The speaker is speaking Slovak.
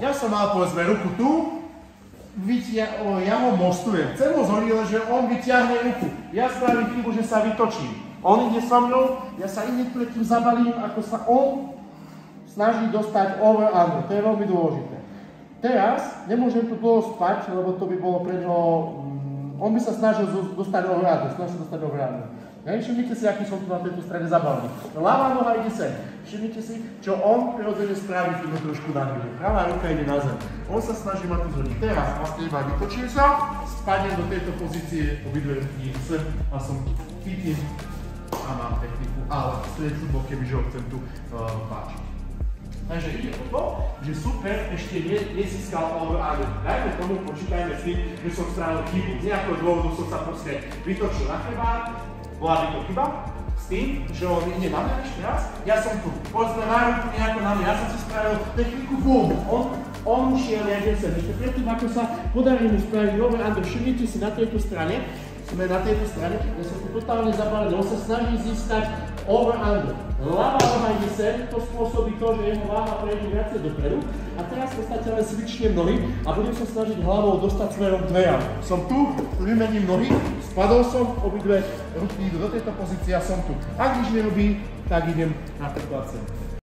Ja som mal povedzme ruku tu, ja ho mostujem. Chcem ho zhodiť, že on vyťahne ruku. Ja spravím chybu, že sa vytočím. On ide so mnou, ja sa ide predtým zabalím, ako sa on snaží dostať over under. To je veľmi dôležité. Teraz nemôžem tu dlho spať, lebo to by bolo pre neho... On by sa snažil dostať over under. Všimnite si, aký som tu na tejto strane zabalený. Ľavá noha ide sem. Všimnite si, čo on prirodzene spraví, keď ho trošku nadvihne. Pravá ruka ide na zem. On sa snaží ma tu zhodiť. Teraz vlastne iba vytočím sa, spadnem do tejto pozície, obidve ruky sem a som chytím a mám techniku, ale stretnú bok, kebyže ho chcem tu páčiť. Takže ide o to, že super ešte nezískal over under. Dajme tomu, počítajme s tým, že som spravil chybu. Z nejakého dôvodu som sa proste vytočil na chrbát. Bola by to chyba s tým, že on ide na mňa ešte raz, ja som tu, povedzme na ruku nejako na mňa, ja som si spravil techniku boom, on ušiel, ja idem sem, ešte predtým ako sa podarí mu spraviť over under, všimnite si na tejto strane, sme na tejto strane, ja som tu totálne zabalený, on sa snaží získať over under. Ľavá noha ide sem, to spôsobí to, že jeho váha prejde viacej dopredu a teraz v podstate len switchnem nohy a budem sa snažiť hlavou dostať smerom k dverám. Som tu, vymením nohy, spadol som, obidve ruky idú do tejto pozície a som tu. Ak nič nerobí, tak idem na ten placen.